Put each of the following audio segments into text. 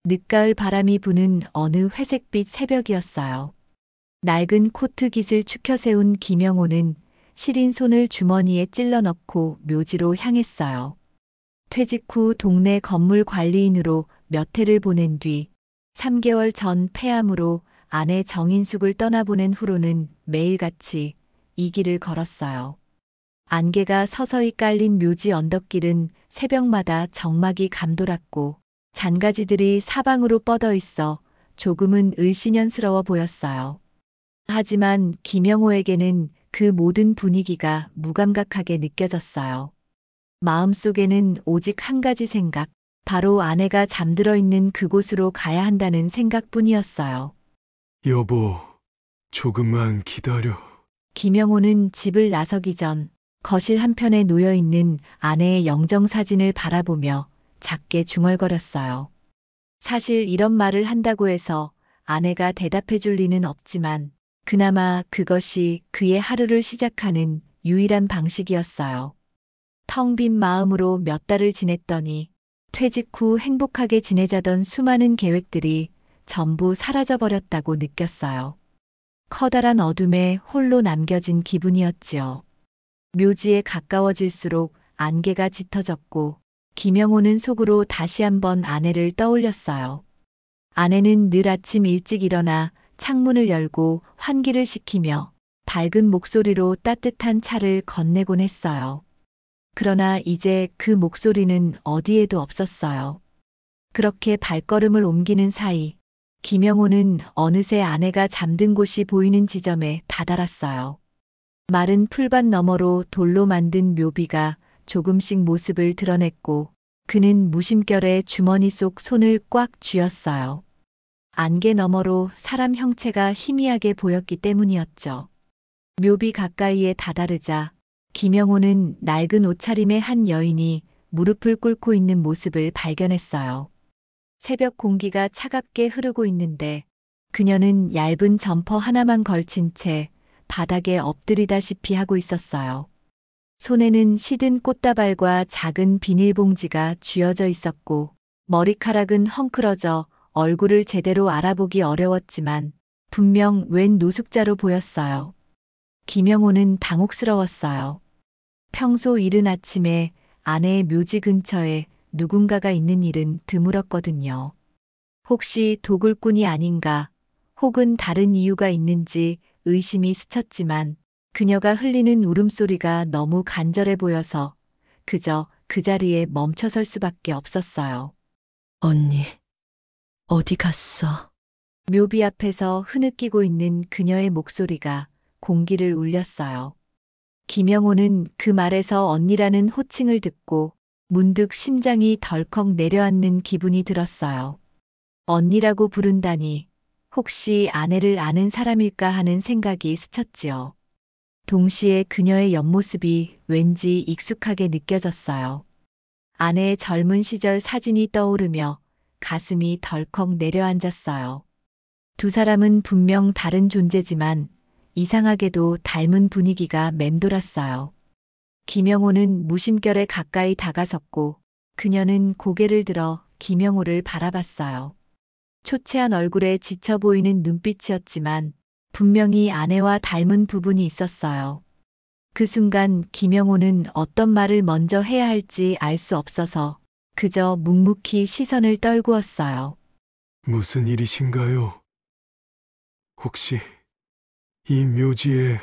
늦가을 바람이 부는 어느 회색빛 새벽이었어요. 낡은 코트 깃을 축혀 세운 김영호는 시린 손을 주머니에 찔러 넣고 묘지로 향했어요. 퇴직 후 동네 건물 관리인으로 몇 해를 보낸 뒤 3개월 전 폐암으로 아내 정인숙을 떠나보낸 후로는 매일같이 이 길을 걸었어요. 안개가 서서히 깔린 묘지 언덕길은 새벽마다 적막이 감돌았고 잔가지들이 사방으로 뻗어 있어 조금은 을씨년스러워 보였어요. 하지만 김영호에게는 그 모든 분위기가 무감각하게 느껴졌어요. 마음속에는 오직 한 가지 생각, 바로 아내가 잠들어 있는 그곳으로 가야 한다는 생각뿐이었어요. 여보, 조금만 기다려. 김영호는 집을 나서기 전 거실 한편에 놓여 있는 아내의 영정사진을 바라보며 작게 중얼거렸어요. 사실 이런 말을 한다고 해서 아내가 대답해 줄 리는 없지만 그나마 그것이 그의 하루를 시작하는 유일한 방식이었어요. 텅 빈 마음으로 몇 달을 지냈더니 퇴직 후 행복하게 지내자던 수많은 계획들이 전부 사라져버렸다고 느꼈어요. 커다란 어둠에 홀로 남겨진 기분이었지요. 묘지에 가까워질수록 안개가 짙어졌고 김영호는 속으로 다시 한번 아내를 떠올렸어요. 아내는 늘 아침 일찍 일어나 창문을 열고 환기를 시키며 밝은 목소리로 따뜻한 차를 건네곤 했어요. 그러나 이제 그 목소리는 어디에도 없었어요. 그렇게 발걸음을 옮기는 사이 김영호는 어느새 아내가 잠든 곳이 보이는 지점에 다다랐어요. 마른 풀밭 너머로 돌로 만든 묘비가 조금씩 모습을 드러냈고 그는 무심결에 주머니 속 손을 꽉 쥐었어요. 안개 너머로 사람 형체가 희미하게 보였기 때문이었죠. 묘비 가까이에 다다르자 김영호는 낡은 옷차림의 한 여인이 무릎을 꿇고 있는 모습을 발견했어요. 새벽 공기가 차갑게 흐르고 있는데 그녀는 얇은 점퍼 하나만 걸친 채 바닥에 엎드리다시피 하고 있었어요. 손에는 시든 꽃다발과 작은 비닐봉지가 쥐어져 있었고 머리카락은 헝클어져 얼굴을 제대로 알아보기 어려웠지만 분명 웬 노숙자로 보였어요. 김영호는 당혹스러웠어요. 평소 이른 아침에 아내의 묘지 근처에 누군가가 있는 일은 드물었거든요. 혹시 도굴꾼이 아닌가 혹은 다른 이유가 있는지 의심이 스쳤지만 그녀가 흘리는 울음소리가 너무 간절해 보여서 그저 그 자리에 멈춰설 수밖에 없었어요. 언니, 어디 갔어? 묘비 앞에서 흐느끼고 있는 그녀의 목소리가 공기를 울렸어요. 김영호는 그 말에서 언니라는 호칭을 듣고 문득 심장이 덜컥 내려앉는 기분이 들었어요. 언니라고 부른다니 혹시 아내를 아는 사람일까 하는 생각이 스쳤지요. 동시에 그녀의 옆모습이 왠지 익숙하게 느껴졌어요. 아내의 젊은 시절 사진이 떠오르며 가슴이 덜컥 내려앉았어요. 두 사람은 분명 다른 존재지만 이상하게도 닮은 분위기가 맴돌았어요. 김영호는 무심결에 가까이 다가섰고 그녀는 고개를 들어 김영호를 바라봤어요. 초췌한 얼굴에 지쳐 보이는 눈빛이었지만 분명히 아내와 닮은 부분이 있었어요. 그 순간 김영호는 어떤 말을 먼저 해야 할지 알 수 없어서 그저 묵묵히 시선을 떨구었어요. 무슨 일이신가요? 혹시 이 묘지에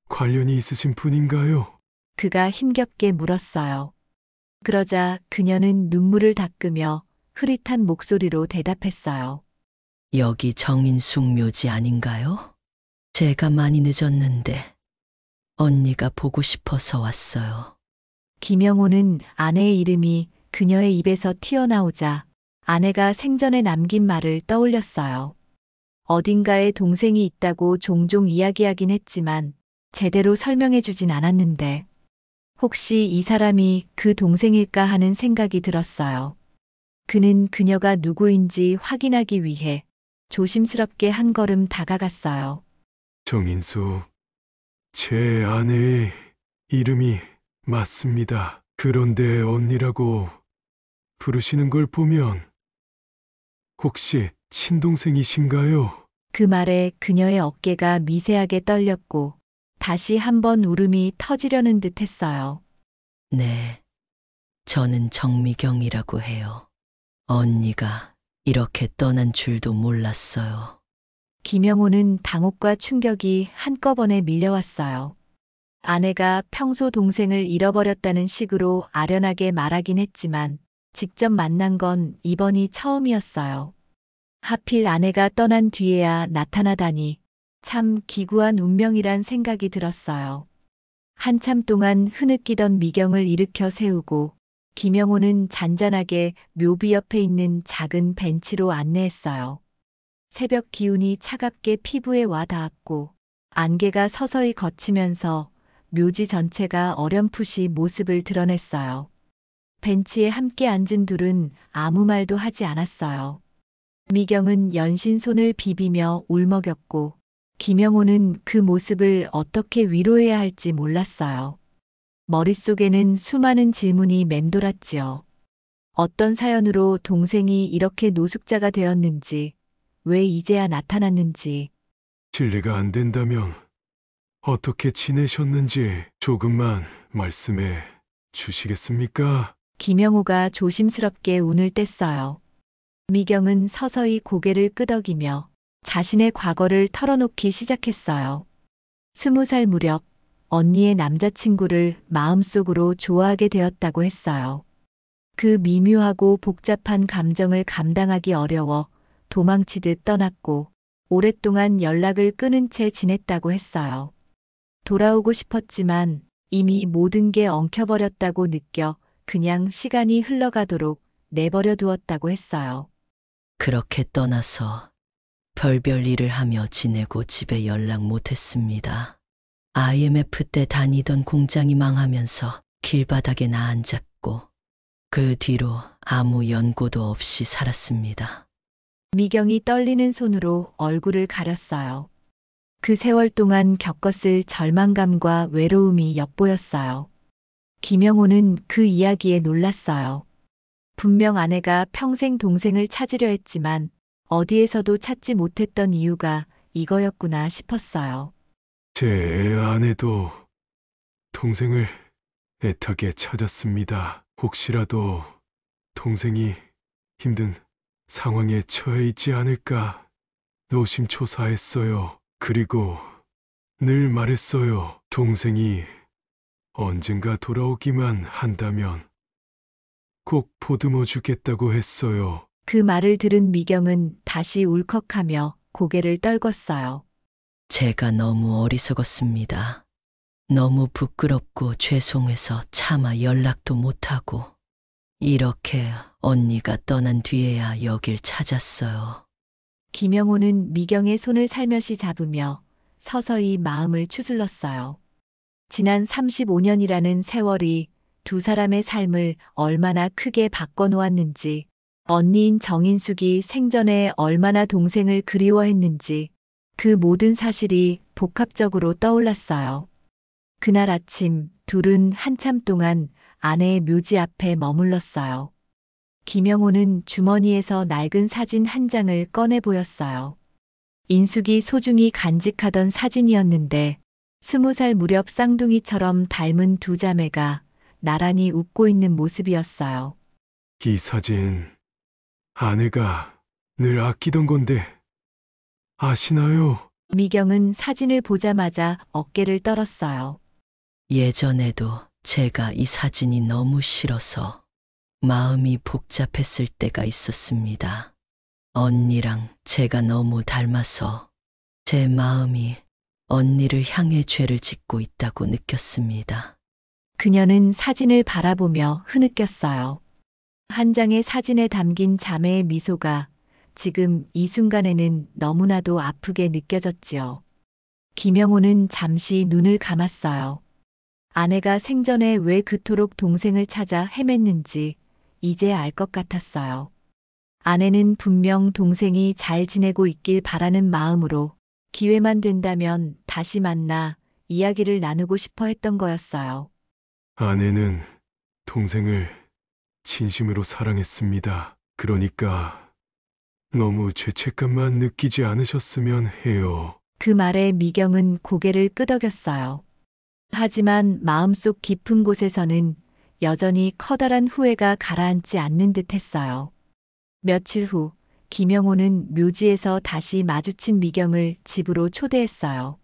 관련이 있으신 분인가요? 그가 힘겹게 물었어요. 그러자 그녀는 눈물을 닦으며 흐릿한 목소리로 대답했어요. 여기 정인숙 묘지 아닌가요? 제가 많이 늦었는데 언니가 보고 싶어서 왔어요. 김영호는 아내의 이름이 그녀의 입에서 튀어나오자 아내가 생전에 남긴 말을 떠올렸어요. 어딘가에 동생이 있다고 종종 이야기하긴 했지만 제대로 설명해 주진 않았는데 혹시 이 사람이 그 동생일까 하는 생각이 들었어요. 그는 그녀가 누구인지 확인하기 위해 조심스럽게 한 걸음 다가갔어요. 정인수, 제 아내의 이름이 맞습니다. 그런데 언니라고 부르시는 걸 보면 혹시 친동생이신가요? 그 말에 그녀의 어깨가 미세하게 떨렸고 다시 한번 울음이 터지려는 듯 했어요. 네, 저는 정미경이라고 해요. 언니가 이렇게 떠난 줄도 몰랐어요. 김영호는 당혹과 충격이 한꺼번에 밀려왔어요. 아내가 평소 동생을 잃어버렸다는 식으로 아련하게 말하긴 했지만 직접 만난 건 이번이 처음이었어요. 하필 아내가 떠난 뒤에야 나타나다니 참 기구한 운명이란 생각이 들었어요. 한참 동안 흐느끼던 미경을 일으켜 세우고 김영호는 잔잔하게 묘비 옆에 있는 작은 벤치로 안내했어요. 새벽 기운이 차갑게 피부에 와 닿았고 안개가 서서히 걷히면서 묘지 전체가 어렴풋이 모습을 드러냈어요. 벤치에 함께 앉은 둘은 아무 말도 하지 않았어요. 미경은 연신 손을 비비며 울먹였고 김영호는 그 모습을 어떻게 위로해야 할지 몰랐어요. 머릿속에는 수많은 질문이 맴돌았지요. 어떤 사연으로 동생이 이렇게 노숙자가 되었는지, 왜 이제야 나타났는지, 실례가 안 된다면 어떻게 지내셨는지 조금만 말씀해 주시겠습니까? 김영호가 조심스럽게 운을 뗐어요. 미경은 서서히 고개를 끄덕이며 자신의 과거를 털어놓기 시작했어요. 20살 무렵 언니의 남자친구를 마음속으로 좋아하게 되었다고 했어요. 그 미묘하고 복잡한 감정을 감당하기 어려워 도망치듯 떠났고 오랫동안 연락을 끊은 채 지냈다고 했어요. 돌아오고 싶었지만 이미 모든 게 엉켜버렸다고 느껴 그냥 시간이 흘러가도록 내버려 두었다고 했어요. 그렇게 떠나서 별별 일을 하며 지내고 집에 연락 못했습니다. IMF 때 다니던 공장이 망하면서 길바닥에나 앉았고 그 뒤로 아무 연고도 없이 살았습니다. 미경이 떨리는 손으로 얼굴을 가렸어요. 그 세월 동안 겪었을 절망감과 외로움이 엿보였어요. 김영호는 그 이야기에 놀랐어요. 분명 아내가 평생 동생을 찾으려 했지만 어디에서도 찾지 못했던 이유가 이거였구나 싶었어요. 제 아내도 동생을 애타게 찾았습니다. 혹시라도 동생이 힘든 상황에 처해 있지 않을까 노심초사했어요. 그리고 늘 말했어요. 동생이 언젠가 돌아오기만 한다면 꼭 보듬어 주겠다고 했어요. 그 말을 들은 미경은 다시 울컥하며 고개를 떨궜어요. 제가 너무 어리석었습니다. 너무 부끄럽고 죄송해서 차마 연락도 못하고 이렇게 언니가 떠난 뒤에야 여길 찾았어요. 김영호는 미경의 손을 살며시 잡으며 서서히 마음을 추슬렀어요. 지난 35년이라는 세월이 두 사람의 삶을 얼마나 크게 바꿔놓았는지, 언니인 정인숙이 생전에 얼마나 동생을 그리워했는지, 그 모든 사실이 복합적으로 떠올랐어요. 그날 아침 둘은 한참 동안 아내의 묘지 앞에 머물렀어요. 김영호는 주머니에서 낡은 사진 한 장을 꺼내 보였어요. 인숙이 소중히 간직하던 사진이었는데 20살 무렵 쌍둥이처럼 닮은 두 자매가 나란히 웃고 있는 모습이었어요. 이 사진 아내가 늘 아끼던 건데 아시나요? 미경은 사진을 보자마자 어깨를 떨었어요. 예전에도 제가 이 사진이 너무 싫어서 마음이 복잡했을 때가 있었습니다. 언니랑 제가 너무 닮아서 제 마음이 언니를 향해 죄를 짓고 있다고 느꼈습니다. 그녀는 사진을 바라보며 흐느꼈어요. 한 장의 사진에 담긴 자매의 미소가 지금 이 순간에는 너무나도 아프게 느껴졌지요. 김영호는 잠시 눈을 감았어요. 아내가 생전에 왜 그토록 동생을 찾아 헤맸는지 이제 알 것 같았어요. 아내는 분명 동생이 잘 지내고 있길 바라는 마음으로 기회만 된다면 다시 만나 이야기를 나누고 싶어 했던 거였어요. 아내는 동생을 진심으로 사랑했습니다. 그러니까 너무 죄책감만 느끼지 않으셨으면 해요. 그 말에 미경은 고개를 끄덕였어요. 하지만 마음속 깊은 곳에서는 여전히 커다란 후회가 가라앉지 않는 듯 했어요. 며칠 후, 김영호는 묘지에서 다시 마주친 미경을 집으로 초대했어요.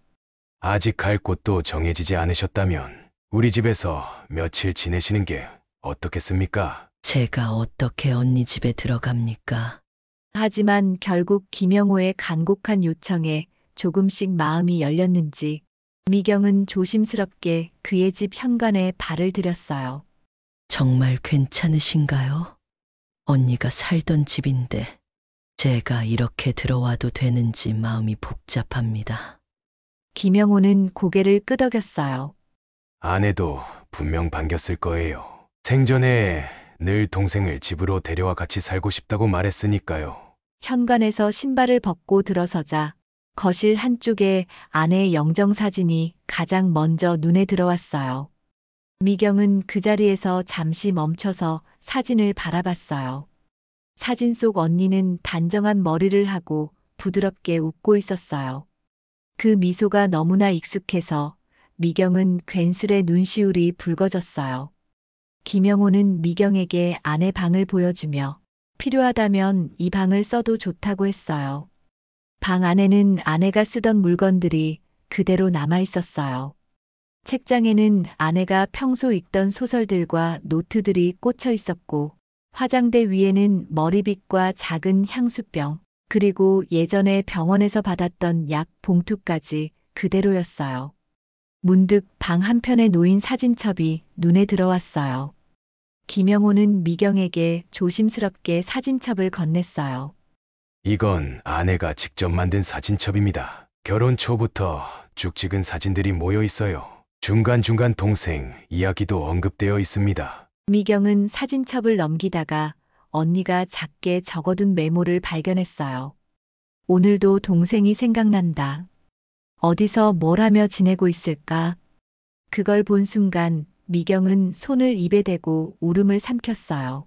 아직 갈 곳도 정해지지 않으셨다면 우리 집에서 며칠 지내시는 게 어떻겠습니까? 제가 어떻게 언니 집에 들어갑니까? 하지만 결국 김영호의 간곡한 요청에 조금씩 마음이 열렸는지 미경은 조심스럽게 그의 집 현관에 발을 들였어요. 정말 괜찮으신가요? 언니가 살던 집인데 제가 이렇게 들어와도 되는지 마음이 복잡합니다. 김영호는 고개를 끄덕였어요. 아내도 분명 반겼을 거예요. 생전에 늘 동생을 집으로 데려와 같이 살고 싶다고 말했으니까요. 현관에서 신발을 벗고 들어서자 거실 한쪽에 아내의 영정사진이 가장 먼저 눈에 들어왔어요. 미경은 그 자리에서 잠시 멈춰서 사진을 바라봤어요. 사진 속 언니는 단정한 머리를 하고 부드럽게 웃고 있었어요. 그 미소가 너무나 익숙해서 미경은 괜스레 눈시울이 붉어졌어요. 김영호는 미경에게 아내 방을 보여주며 필요하다면 이 방을 써도 좋다고 했어요. 방 안에는 아내가 쓰던 물건들이 그대로 남아 있었어요. 책장에는 아내가 평소 읽던 소설들과 노트들이 꽂혀 있었고, 화장대 위에는 머리빗과 작은 향수병, 그리고 예전에 병원에서 받았던 약 봉투까지 그대로였어요. 문득 방 한편에 놓인 사진첩이 눈에 들어왔어요. 김영호는 미경에게 조심스럽게 사진첩을 건넸어요. 이건 아내가 직접 만든 사진첩입니다. 결혼 초부터 쭉 찍은 사진들이 모여 있어요. 중간중간 동생 이야기도 언급되어 있습니다. 미경은 사진첩을 넘기다가 언니가 작게 적어둔 메모를 발견했어요. 오늘도 동생이 생각난다. 어디서 뭘 하며 지내고 있을까? 그걸 본 순간 미경은 손을 입에 대고 울음을 삼켰어요.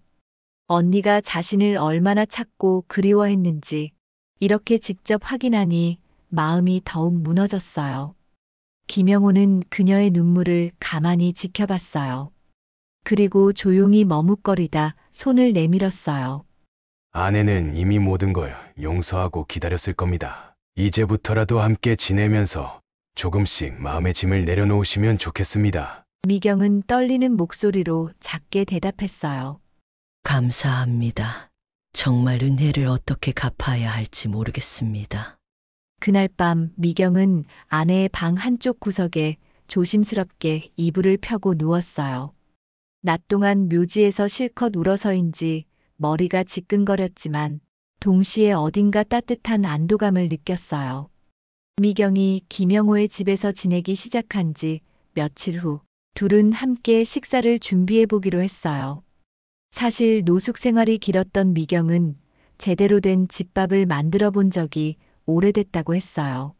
언니가 자신을 얼마나 찾고 그리워했는지 이렇게 직접 확인하니 마음이 더욱 무너졌어요. 김영호는 그녀의 눈물을 가만히 지켜봤어요. 그리고 조용히 머뭇거리다 손을 내밀었어요. 아내는 이미 모든 걸 용서하고 기다렸을 겁니다. 이제부터라도 함께 지내면서 조금씩 마음의 짐을 내려놓으시면 좋겠습니다. 미경은 떨리는 목소리로 작게 대답했어요. 감사합니다. 정말 은혜를 어떻게 갚아야 할지 모르겠습니다. 그날 밤 미경은 아내의 방 한쪽 구석에 조심스럽게 이불을 펴고 누웠어요. 낮 동안 묘지에서 실컷 울어서인지 머리가 지끈거렸지만 동시에 어딘가 따뜻한 안도감을 느꼈어요. 미경이 김영호의 집에서 지내기 시작한 지 며칠 후 둘은 함께 식사를 준비해 보기로 했어요. 사실 노숙 생활이 길었던 미경은 제대로 된 집밥을 만들어 본 적이 오래됐다고 했어요.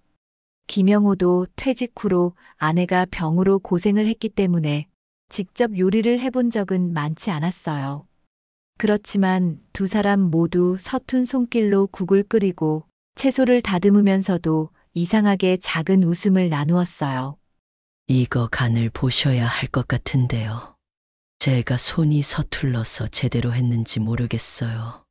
김영호도 퇴직 후로 아내가 병으로 고생을 했기 때문에 직접 요리를 해본 적은 많지 않았어요. 그렇지만 두 사람 모두 서툰 손길로 국을 끓이고 채소를 다듬으면서도 이상하게 작은 웃음을 나누었어요. 이거 간을 보셔야 할 것 같은데요. 제가 손이 서툴러서 제대로 했는지 모르겠어요.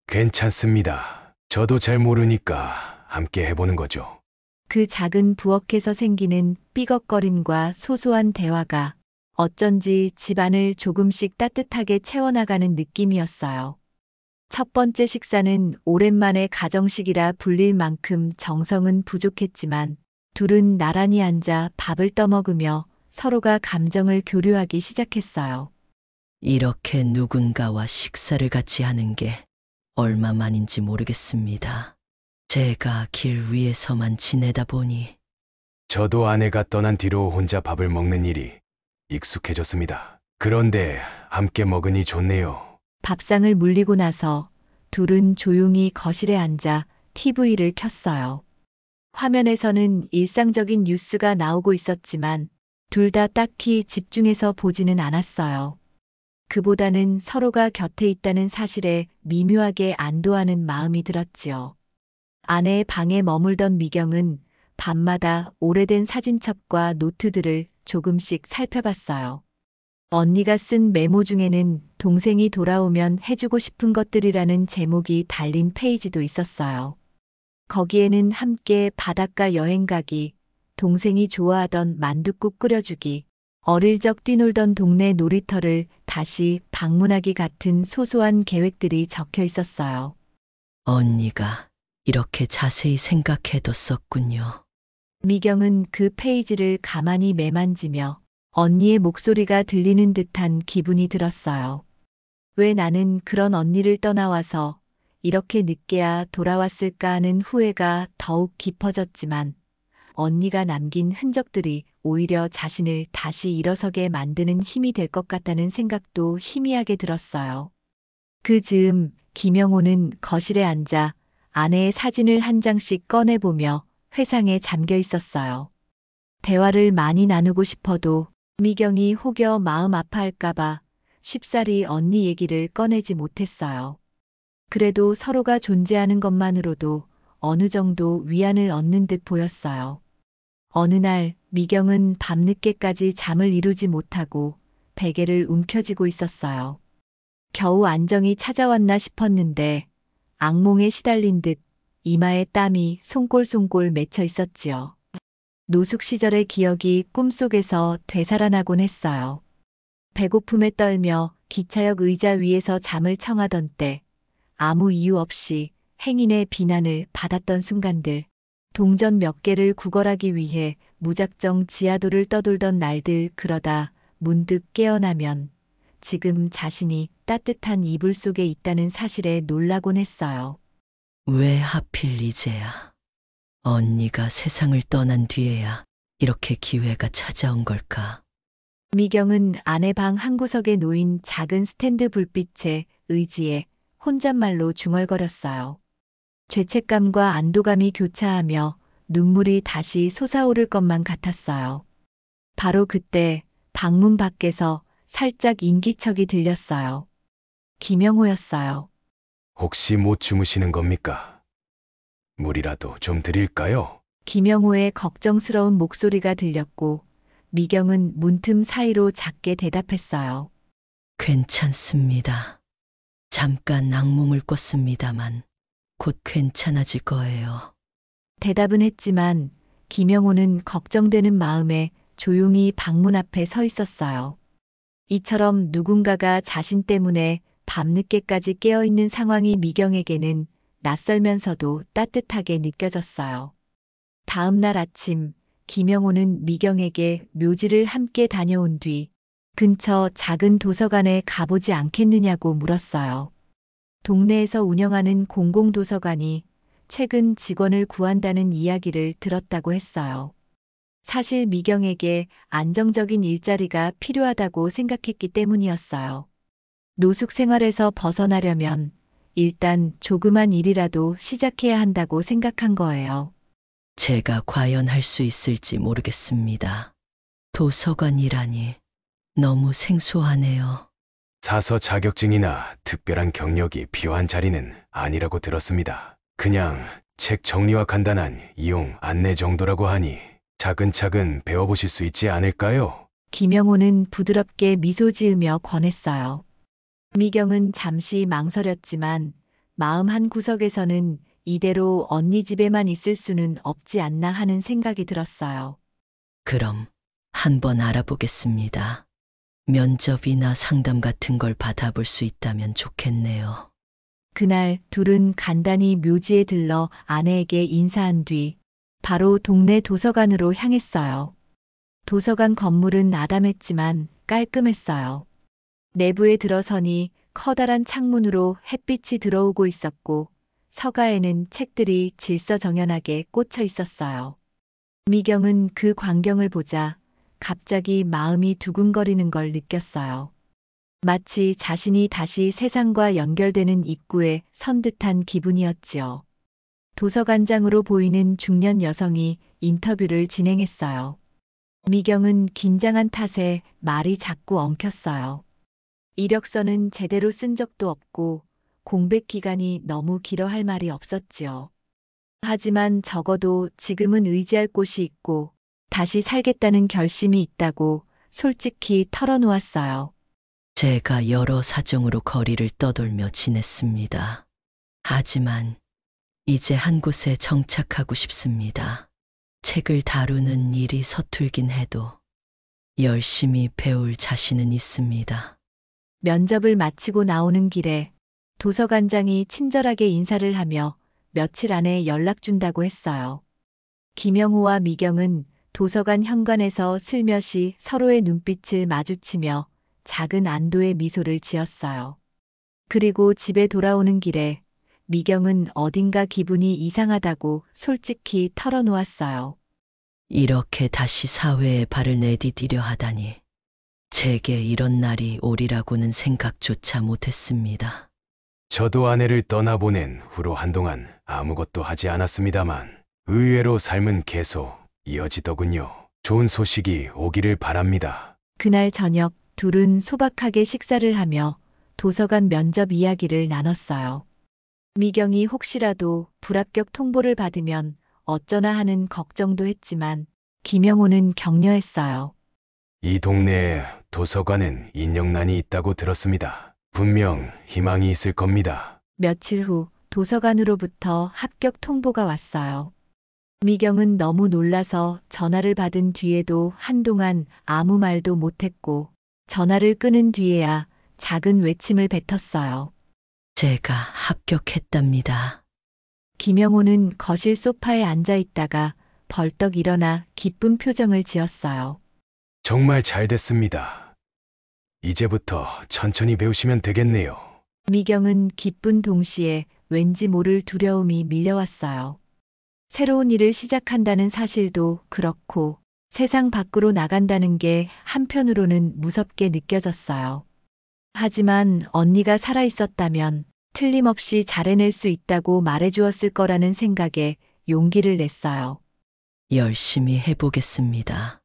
괜찮습니다. 저도 잘 모르니까 함께 해보는 거죠. 그 작은 부엌에서 생기는 삐걱거림과 소소한 대화가 어쩐지 집안을 조금씩 따뜻하게 채워나가는 느낌이었어요. 첫 번째 식사는 오랜만에 가정식이라 불릴 만큼 정성은 부족했지만 둘은 나란히 앉아 밥을 떠먹으며 서로가 감정을 교류하기 시작했어요. 이렇게 누군가와 식사를 같이 하는 게 얼마만인지 모르겠습니다. 제가 길 위에서만 지내다 보니 저도 아내가 떠난 뒤로 혼자 밥을 먹는 일이 익숙해졌습니다. 그런데 함께 먹으니 좋네요. 밥상을 물리고 나서 둘은 조용히 거실에 앉아 TV를 켰어요. 화면에서는 일상적인 뉴스가 나오고 있었지만 둘 다 딱히 집중해서 보지는 않았어요. 그보다는 서로가 곁에 있다는 사실에 미묘하게 안도하는 마음이 들었지요. 아내의 방에 머물던 미경은 밤마다 오래된 사진첩과 노트들을 조금씩 살펴봤어요. 언니가 쓴 메모 중에는 동생이 돌아오면 해주고 싶은 것들이라는 제목이 달린 페이지도 있었어요. 거기에는 함께 바닷가 여행 가기, 동생이 좋아하던 만둣국 끓여주기, 어릴 적 뛰놀던 동네 놀이터를 다시 방문하기 같은 소소한 계획들이 적혀 있었어요. 언니가 이렇게 자세히 생각해뒀었군요. 미경은 그 페이지를 가만히 매만지며 언니의 목소리가 들리는 듯한 기분이 들었어요. 왜 나는 그런 언니를 떠나와서 이렇게 늦게야 돌아왔을까 하는 후회가 더욱 깊어졌지만 언니가 남긴 흔적들이 오히려 자신을 다시 일어서게 만드는 힘이 될 것 같다는 생각도 희미하게 들었어요. 그 즈음 김영호는 거실에 앉아 아내의 사진을 한 장씩 꺼내보며 회상에 잠겨 있었어요. 대화를 많이 나누고 싶어도 미경이 혹여 마음 아파할까봐 쉽사리 언니 얘기를 꺼내지 못했어요. 그래도 서로가 존재하는 것만으로도 어느 정도 위안을 얻는 듯 보였어요. 어느 날 미경은 밤늦게까지 잠을 이루지 못하고 베개를 움켜쥐고 있었어요. 겨우 안정이 찾아왔나 싶었는데 악몽에 시달린 듯 이마에 땀이 송골송골 맺혀 있었지요. 노숙 시절의 기억이 꿈속에서 되살아나곤 했어요. 배고픔에 떨며 기차역 의자 위에서 잠을 청하던 때 아무 이유 없이 행인의 비난을 받았던 순간들, 동전 몇 개를 구걸하기 위해 무작정 지하도를 떠돌던 날들, 그러다 문득 깨어나면 지금 자신이 따뜻한 이불 속에 있다는 사실에 놀라곤 했어요. 왜 하필 이제야? 언니가 세상을 떠난 뒤에야 이렇게 기회가 찾아온 걸까? 미경은 아내 방 한구석에 놓인 작은 스탠드 불빛에 의지에 혼잣말로 중얼거렸어요. 죄책감과 안도감이 교차하며 눈물이 다시 솟아오를 것만 같았어요. 바로 그때 방문 밖에서 살짝 인기척이 들렸어요. 김영호였어요. 혹시 못 주무시는 겁니까? 물이라도 좀 드릴까요? 김영호의 걱정스러운 목소리가 들렸고 미경은 문틈 사이로 작게 대답했어요. 괜찮습니다. 잠깐 악몽을 꿨습니다만 곧 괜찮아질 거예요. 대답은 했지만 김영호는 걱정되는 마음에 조용히 방문 앞에 서 있었어요. 이처럼 누군가가 자신 때문에 밤늦게까지 깨어있는 상황이 미경에게는 낯설면서도 따뜻하게 느껴졌어요. 다음 날 아침, 김영호는 미경에게 묘지를 함께 다녀온 뒤 근처 작은 도서관에 가보지 않겠느냐고 물었어요. 동네에서 운영하는 공공도서관이 최근 직원을 구한다는 이야기를 들었다고 했어요. 사실 미경에게 안정적인 일자리가 필요하다고 생각했기 때문이었어요. 노숙 생활에서 벗어나려면 일단 조그만 일이라도 시작해야 한다고 생각한 거예요. 제가 과연 할 수 있을지 모르겠습니다. 도서관이라니 너무 생소하네요. 사서 자격증이나 특별한 경력이 필요한 자리는 아니라고 들었습니다. 그냥 책 정리와 간단한 이용 안내 정도라고 하니 차근차근 배워보실 수 있지 않을까요? 김영호는 부드럽게 미소 지으며 권했어요. 미경은 잠시 망설였지만 마음 한 구석에서는 이대로 언니 집에만 있을 수는 없지 않나 하는 생각이 들었어요. 그럼 한번 알아보겠습니다. 면접이나 상담 같은 걸 받아볼 수 있다면 좋겠네요. 그날 둘은 간단히 묘지에 들러 아내에게 인사한 뒤 바로 동네 도서관으로 향했어요. 도서관 건물은 아담했지만 깔끔했어요. 내부에 들어서니 커다란 창문으로 햇빛이 들어오고 있었고 서가에는 책들이 질서정연하게 꽂혀 있었어요. 미경은 그 광경을 보자 갑자기 마음이 두근거리는 걸 느꼈어요. 마치 자신이 다시 세상과 연결되는 입구에 선 듯한 기분이었지요. 도서관장으로 보이는 중년 여성이 인터뷰를 진행했어요. 미경은 긴장한 탓에 말이 자꾸 엉켰어요. 이력서는 제대로 쓴 적도 없고 공백 기간이 너무 길어 할 말이 없었지요. 하지만 적어도 지금은 의지할 곳이 있고 다시 살겠다는 결심이 있다고 솔직히 털어놓았어요. 제가 여러 사정으로 거리를 떠돌며 지냈습니다. 하지만 이제 한 곳에 정착하고 싶습니다. 책을 다루는 일이 서툴긴 해도 열심히 배울 자신은 있습니다. 면접을 마치고 나오는 길에 도서관장이 친절하게 인사를 하며 며칠 안에 연락 준다고 했어요. 김영우와 미경은 도서관 현관에서 슬며시 서로의 눈빛을 마주치며 작은 안도의 미소를 지었어요. 그리고 집에 돌아오는 길에 미경은 어딘가 기분이 이상하다고 솔직히 털어놓았어요. 이렇게 다시 사회에 발을 내디디려 하다니 제게 이런 날이 오리라고는 생각조차 못했습니다. 저도 아내를 떠나보낸 후로 한동안 아무것도 하지 않았습니다만 의외로 삶은 계속 이어지더군요. 좋은 소식이 오기를 바랍니다. 그날 저녁 둘은 소박하게 식사를 하며 도서관 면접 이야기를 나눴어요. 미경이 혹시라도 불합격 통보를 받으면 어쩌나 하는 걱정도 했지만 김영호는 격려했어요. 이 동네에 도서관엔 인력난이 있다고 들었습니다. 분명 희망이 있을 겁니다. 며칠 후 도서관으로부터 합격 통보가 왔어요. 미경은 너무 놀라서 전화를 받은 뒤에도 한동안 아무 말도 못했고 전화를 끊은 뒤에야 작은 외침을 뱉었어요. 제가 합격했답니다. 김영호는 거실 소파에 앉아 있다가 벌떡 일어나 기쁜 표정을 지었어요. 정말 잘 됐습니다. 이제부터 천천히 배우시면 되겠네요. 미경은 기쁜 동시에 왠지 모를 두려움이 밀려왔어요. 새로운 일을 시작한다는 사실도 그렇고 세상 밖으로 나간다는 게 한편으로는 무섭게 느껴졌어요. 하지만 언니가 살아있었다면 틀림없이 잘해낼 수 있다고 말해주었을 거라는 생각에 용기를 냈어요. 열심히 해보겠습니다.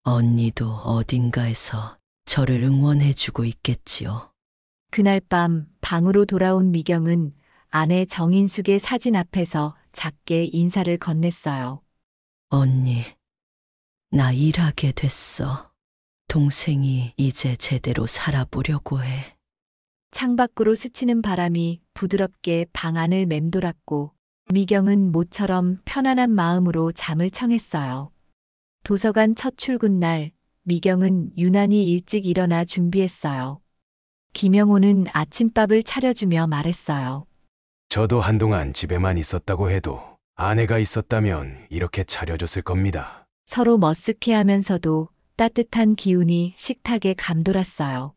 언니도 어딘가에서 저를 응원해주고 있겠지요. 그날 밤 방으로 돌아온 미경은 아내 정인숙의 사진 앞에서 작게 인사를 건넸어요. 언니, 나 일하게 됐어. 동생이 이제 제대로 살아보려고 해. 창밖으로 스치는 바람이 부드럽게 방 안을 맴돌았고 미경은 모처럼 편안한 마음으로 잠을 청했어요. 도서관 첫 출근 날 미경은 유난히 일찍 일어나 준비했어요. 김영호는 아침밥을 차려주며 말했어요. 저도 한동안 집에만 있었다고 해도 아내가 있었다면 이렇게 차려줬을 겁니다. 서로 머쓱해하면서도 따뜻한 기운이 식탁에 감돌았어요.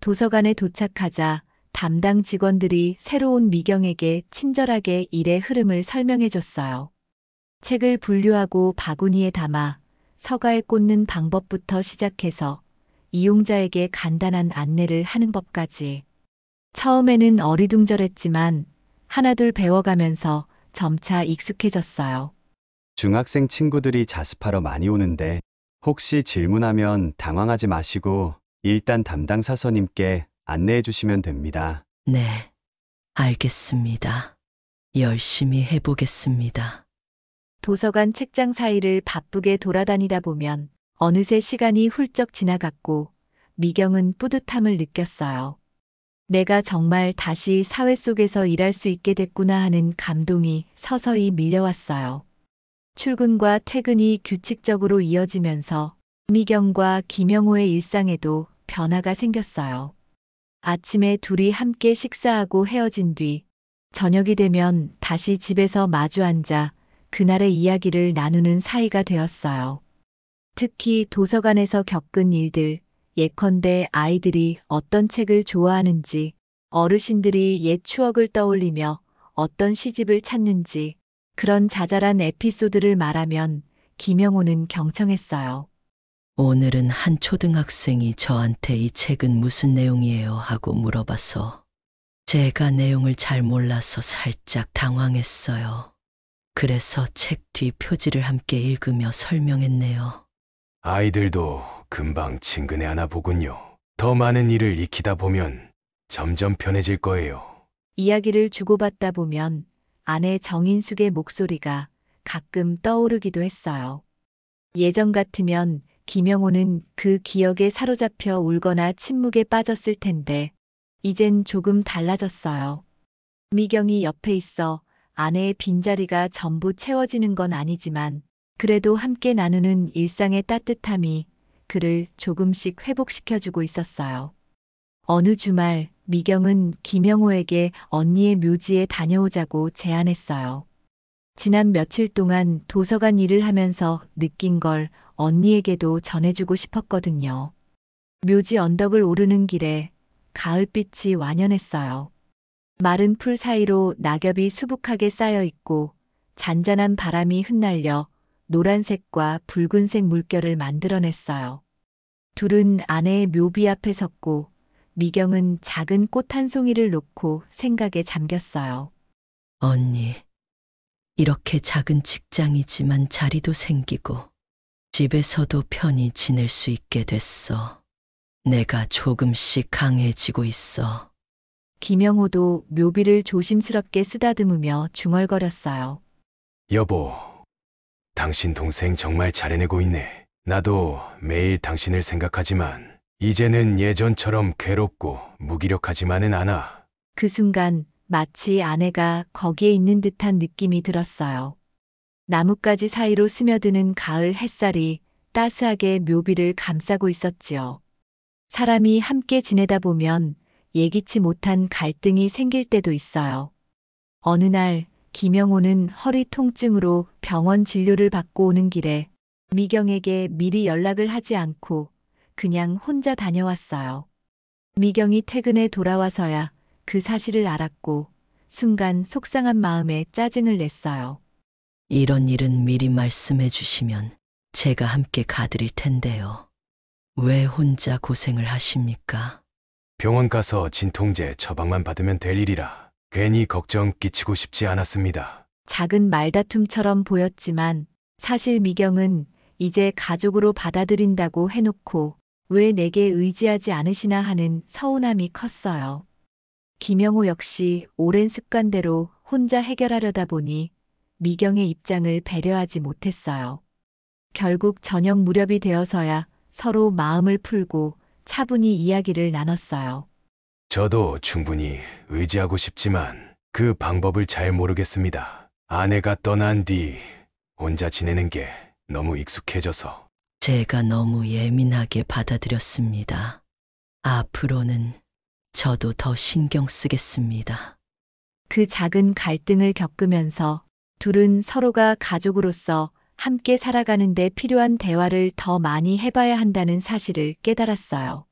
도서관에 도착하자 담당 직원들이 새로운 미경에게 친절하게 일의 흐름을 설명해 줬어요. 책을 분류하고 바구니에 담아 서가에 꽂는 방법부터 시작해서 이용자에게 간단한 안내를 하는 법까지. 처음에는 어리둥절했지만 하나둘 배워가면서 점차 익숙해졌어요. 중학생 친구들이 자습하러 많이 오는데 혹시 질문하면 당황하지 마시고 일단 담당 사서님께 안내해 주시면 됩니다. 네, 알겠습니다. 열심히 해보겠습니다. 도서관 책장 사이를 바쁘게 돌아다니다 보면 어느새 시간이 훌쩍 지나갔고 미경은 뿌듯함을 느꼈어요. 내가 정말 다시 사회 속에서 일할 수 있게 됐구나 하는 감동이 서서히 밀려왔어요. 출근과 퇴근이 규칙적으로 이어지면서 미경과 김영호의 일상에도 변화가 생겼어요. 아침에 둘이 함께 식사하고 헤어진 뒤 저녁이 되면 다시 집에서 마주 앉아 그날의 이야기를 나누는 사이가 되었어요. 특히 도서관에서 겪은 일들, 예컨대 아이들이 어떤 책을 좋아하는지, 어르신들이 옛 추억을 떠올리며 어떤 시집을 찾는지, 그런 자잘한 에피소드를 말하면 김영호는 경청했어요. 오늘은 한 초등학생이 저한테 이 책은 무슨 내용이에요 하고 물어봐서 제가 내용을 잘 몰라서 살짝 당황했어요. 그래서 책 뒤 표지를 함께 읽으며 설명했네요. 아이들도 금방 친근해하나 보군요. 더 많은 일을 익히다 보면 점점 편해질 거예요. 이야기를 주고받다 보면 아내 정인숙의 목소리가 가끔 떠오르기도 했어요. 예전 같으면 김영호는 그 기억에 사로잡혀 울거나 침묵에 빠졌을 텐데 이젠 조금 달라졌어요. 미경이 옆에 있어 아내의 빈자리가 전부 채워지는 건 아니지만 그래도 함께 나누는 일상의 따뜻함이 그를 조금씩 회복시켜주고 있었어요. 어느 주말 미경은 김영호에게 언니의 묘지에 다녀오자고 제안했어요. 지난 며칠 동안 도서관 일을 하면서 느낀 걸 언니에게도 전해주고 싶었거든요. 묘지 언덕을 오르는 길에 가을빛이 완연했어요. 마른 풀 사이로 낙엽이 수북하게 쌓여 있고 잔잔한 바람이 흩날려 노란색과 붉은색 물결을 만들어냈어요. 둘은 아내의 묘비 앞에 섰고 미경은 작은 꽃 한 송이를 놓고 생각에 잠겼어요. 언니, 이렇게 작은 직장이지만 자리도 생기고 집에서도 편히 지낼 수 있게 됐어. 내가 조금씩 강해지고 있어. 김영호도 묘비를 조심스럽게 쓰다듬으며 중얼거렸어요. 여보, 당신 동생 정말 잘해내고 있네. 나도 매일 당신을 생각하지만 이제는 예전처럼 괴롭고 무기력하지만은 않아. 그 순간 마치 아내가 거기에 있는 듯한 느낌이 들었어요. 나뭇가지 사이로 스며드는 가을 햇살이 따스하게 묘비를 감싸고 있었지요. 사람이 함께 지내다 보면 예기치 못한 갈등이 생길 때도 있어요. 어느 날 김영호는 허리 통증으로 병원 진료를 받고 오는 길에 미경에게 미리 연락을 하지 않고 그냥 혼자 다녀왔어요. 미경이 퇴근해 돌아와서야 그 사실을 알았고 순간 속상한 마음에 짜증을 냈어요. 이런 일은 미리 말씀해 주시면 제가 함께 가드릴 텐데요. 왜 혼자 고생을 하십니까? 병원 가서 진통제 처방만 받으면 될 일이라 괜히 걱정 끼치고 싶지 않았습니다. 작은 말다툼처럼 보였지만 사실 미경은 이제 가족으로 받아들인다고 해놓고 왜 내게 의지하지 않으시나 하는 서운함이 컸어요. 김영호 역시 오랜 습관대로 혼자 해결하려다 보니 미경의 입장을 배려하지 못했어요. 결국 저녁 무렵이 되어서야 서로 마음을 풀고 차분히 이야기를 나눴어요. 저도 충분히 의지하고 싶지만 그 방법을 잘 모르겠습니다. 아내가 떠난 뒤 혼자 지내는 게 너무 익숙해져서. 제가 너무 예민하게 받아들였습니다. 앞으로는 저도 더 신경 쓰겠습니다. 그 작은 갈등을 겪으면서 둘은 서로가 가족으로서 함께 살아가는데 필요한 대화를 더 많이 해봐야 한다는 사실을 깨달았어요.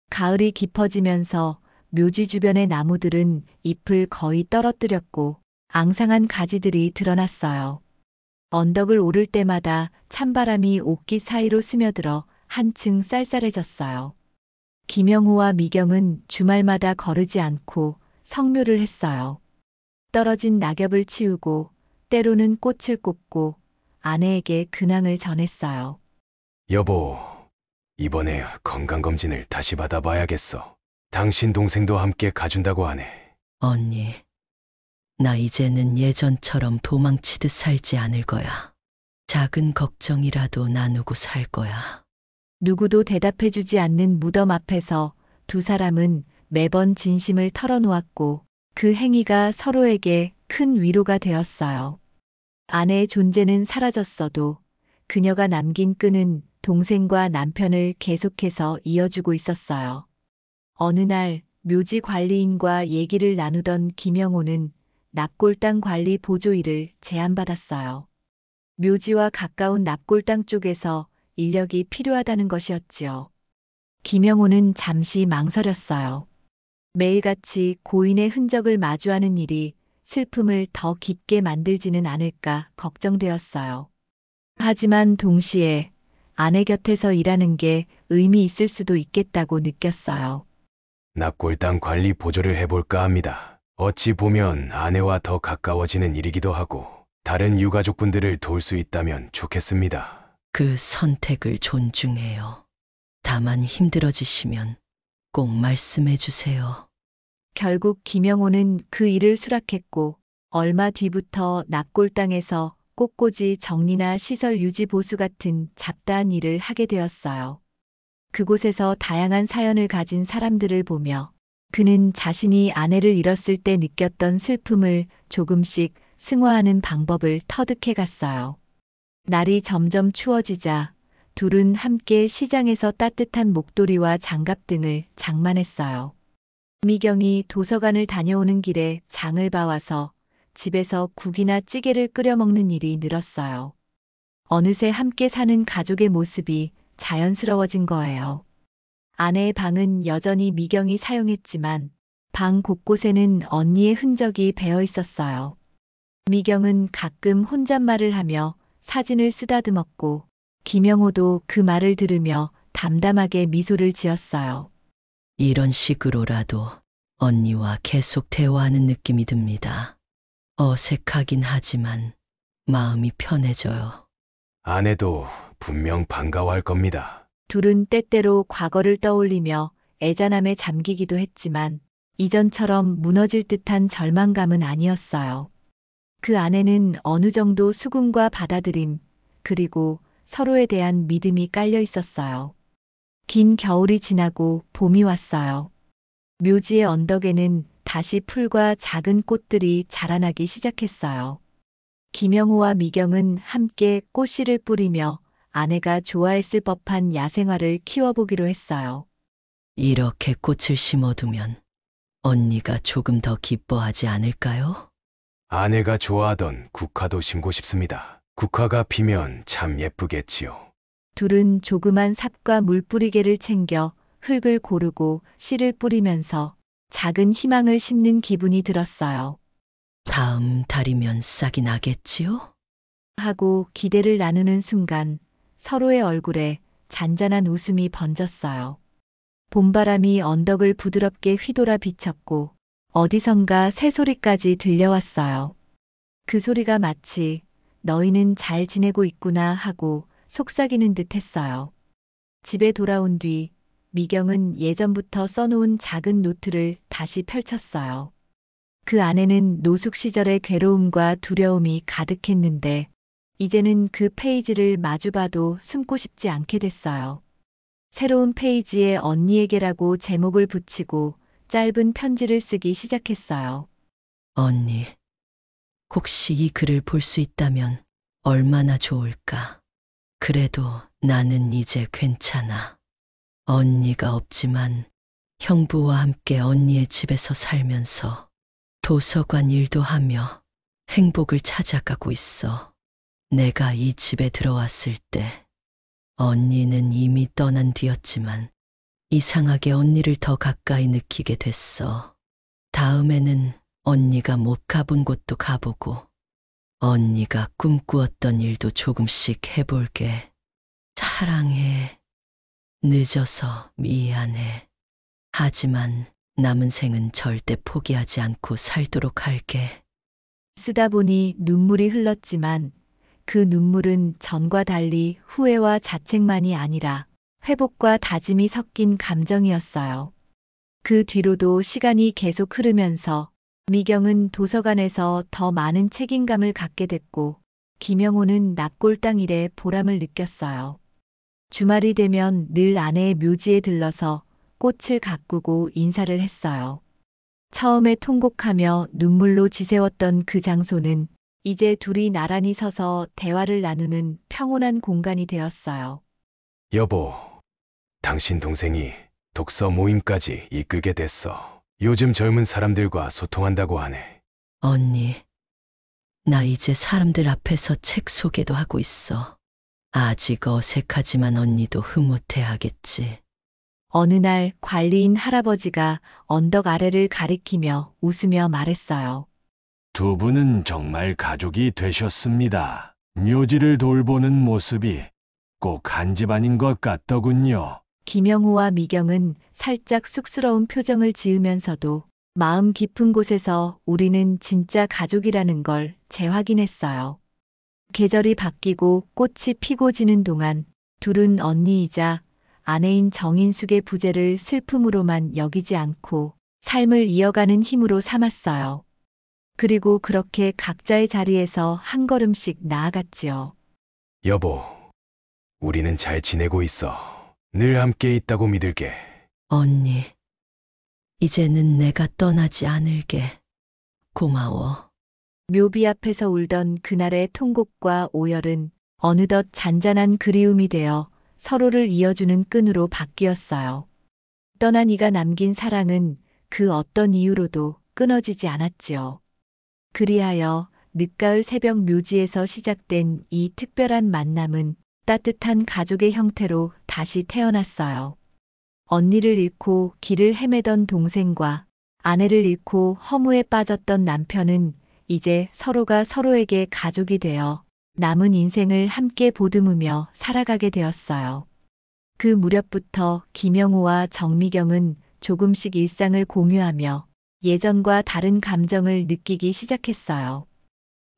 가을이 깊어지면서 묘지 주변의 나무들은 잎을 거의 떨어뜨렸고 앙상한 가지들이 드러났어요. 언덕을 오를 때마다 찬바람이 옥기 사이로 스며들어 한층 쌀쌀해졌어요. 김영호와 미경은 주말마다 거르지 않고 성묘를 했어요. 떨어진 낙엽을 치우고 때로는 꽃을 꽂고 아내에게 근황을 전했어요. 여보, 이번에 건강검진을 다시 받아봐야겠어. 당신 동생도 함께 가준다고 하네. 언니, 나 이제는 예전처럼 도망치듯 살지 않을 거야. 작은 걱정이라도 나누고 살 거야. 누구도 대답해주지 않는 무덤 앞에서 두 사람은 매번 진심을 털어놓았고 그 행위가 서로에게 큰 위로가 되었어요. 아내의 존재는 사라졌어도 그녀가 남긴 끈은 동생과 남편을 계속해서 이어주고 있었어요. 어느 날 묘지 관리인과 얘기를 나누던 김영호는 납골당 관리 보조일을 제안받았어요. 묘지와 가까운 납골당 쪽에서 인력이 필요하다는 것이었지요. 김영호는 잠시 망설였어요. 매일같이 고인의 흔적을 마주하는 일이 슬픔을 더 깊게 만들지는 않을까 걱정되었어요. 하지만 동시에 아내 곁에서 일하는 게 의미 있을 수도 있겠다고 느꼈어요. 납골당 관리 보조를 해볼까 합니다. 어찌 보면 아내와 더 가까워지는 일이기도 하고 다른 유가족분들을 도울 수 있다면 좋겠습니다. 그 선택을 존중해요. 다만 힘들어지시면 꼭 말씀해 주세요. 결국 김영호는 그 일을 수락했고 얼마 뒤부터 납골당에서 꽃꽂이 정리나 시설 유지 보수 같은 잡다한 일을 하게 되었어요. 그곳에서 다양한 사연을 가진 사람들을 보며 그는 자신이 아내를 잃었을 때 느꼈던 슬픔을 조금씩 승화하는 방법을 터득해 갔어요. 날이 점점 추워지자 둘은 함께 시장에서 따뜻한 목도리와 장갑 등을 장만했어요. 미경이 도서관을 다녀오는 길에 장을 봐와서 집에서 국이나 찌개를 끓여 먹는 일이 늘었어요. 어느새 함께 사는 가족의 모습이 자연스러워진 거예요. 아내의 방은 여전히 미경이 사용했지만 방 곳곳에는 언니의 흔적이 배어 있었어요. 미경은 가끔 혼잣말을 하며 사진을 쓰다듬었고 김영호도 그 말을 들으며 담담하게 미소를 지었어요. 이런 식으로라도 언니와 계속 대화하는 느낌이 듭니다. 어색하긴 하지만 마음이 편해져요. 아내도 분명 반가워할 겁니다. 둘은 때때로 과거를 떠올리며 애잔함에 잠기기도 했지만 이전처럼 무너질 듯한 절망감은 아니었어요. 그 안에는 어느 정도 수긍과 받아들임, 그리고 서로에 대한 믿음이 깔려 있었어요. 긴 겨울이 지나고 봄이 왔어요. 묘지의 언덕에는 다시 풀과 작은 꽃들이 자라나기 시작했어요. 김영호와 미경은 함께 꽃씨를 뿌리며 아내가 좋아했을 법한 야생화를 키워보기로 했어요. 이렇게 꽃을 심어두면 언니가 조금 더 기뻐하지 않을까요? 아내가 좋아하던 국화도 심고 싶습니다. 국화가 피면 참 예쁘겠지요. 둘은 조그만 삽과 물뿌리개를 챙겨 흙을 고르고 씨를 뿌리면서 작은 희망을 심는 기분이 들었어요. 다음 달이면 싹이 나겠지요? 하고 기대를 나누는 순간 서로의 얼굴에 잔잔한 웃음이 번졌어요. 봄바람이 언덕을 부드럽게 휘돌아 비쳤고 어디선가 새소리까지 들려왔어요. 그 소리가 마치 너희는 잘 지내고 있구나 하고 속삭이는 듯 했어요. 집에 돌아온 뒤 미경은 예전부터 써놓은 작은 노트를 다시 펼쳤어요. 그 안에는 노숙 시절의 괴로움과 두려움이 가득했는데 이제는 그 페이지를 마주봐도 숨고 싶지 않게 됐어요. 새로운 페이지에 언니에게라고 제목을 붙이고 짧은 편지를 쓰기 시작했어요. 언니, 혹시 이 글을 볼 수 있다면 얼마나 좋을까? 그래도 나는 이제 괜찮아. 언니가 없지만 형부와 함께 언니의 집에서 살면서 도서관 일도 하며 행복을 찾아가고 있어. 내가 이 집에 들어왔을 때 언니는 이미 떠난 뒤였지만 이상하게 언니를 더 가까이 느끼게 됐어. 다음에는 언니가 못 가본 곳도 가보고 언니가 꿈꾸었던 일도 조금씩 해볼게. 사랑해. 늦어서 미안해. 하지만 남은 생은 절대 포기하지 않고 살도록 할게. 쓰다 보니 눈물이 흘렀지만 그 눈물은 전과 달리 후회와 자책만이 아니라 회복과 다짐이 섞인 감정이었어요. 그 뒤로도 시간이 계속 흐르면서 미경은 도서관에서 더 많은 책임감을 갖게 됐고 김영호는 납골당 일에 보람을 느꼈어요. 주말이 되면 늘 아내의 묘지에 들러서 꽃을 가꾸고 인사를 했어요. 처음에 통곡하며 눈물로 지새웠던 그 장소는 이제 둘이 나란히 서서 대화를 나누는 평온한 공간이 되었어요. 여보, 당신 동생이 독서 모임까지 이끌게 됐어. 요즘 젊은 사람들과 소통한다고 하네. 언니, 나 이제 사람들 앞에서 책 소개도 하고 있어. 아직 어색하지만 언니도 흐뭇해하겠지. 어느 날 관리인 할아버지가 언덕 아래를 가리키며 웃으며 말했어요. 두 분은 정말 가족이 되셨습니다. 묘지를 돌보는 모습이 꼭 한 집안인 것 같더군요. 김영호와 미경은 살짝 쑥스러운 표정을 지으면서도 마음 깊은 곳에서 우리는 진짜 가족이라는 걸 재확인했어요. 계절이 바뀌고 꽃이 피고 지는 동안 둘은 언니이자 아내인 정인숙의 부재를 슬픔으로만 여기지 않고 삶을 이어가는 힘으로 삼았어요. 그리고 그렇게 각자의 자리에서 한 걸음씩 나아갔지요. 여보, 우리는 잘 지내고 있어. 늘 함께 있다고 믿을게. 언니, 이제는 내가 떠나지 않을게. 고마워. 묘비 앞에서 울던 그날의 통곡과 오열은 어느덧 잔잔한 그리움이 되어 서로를 이어주는 끈으로 바뀌었어요. 떠난 이가 남긴 사랑은 그 어떤 이유로도 끊어지지 않았지요. 그리하여 늦가을 새벽 묘지에서 시작된 이 특별한 만남은 따뜻한 가족의 형태로 다시 태어났어요. 언니를 잃고 길을 헤매던 동생과 아내를 잃고 허무에 빠졌던 남편은 이제 서로가 서로에게 가족이 되어 남은 인생을 함께 보듬으며 살아가게 되었어요. 그 무렵부터 김영우와 정미경은 조금씩 일상을 공유하며 예전과 다른 감정을 느끼기 시작했어요.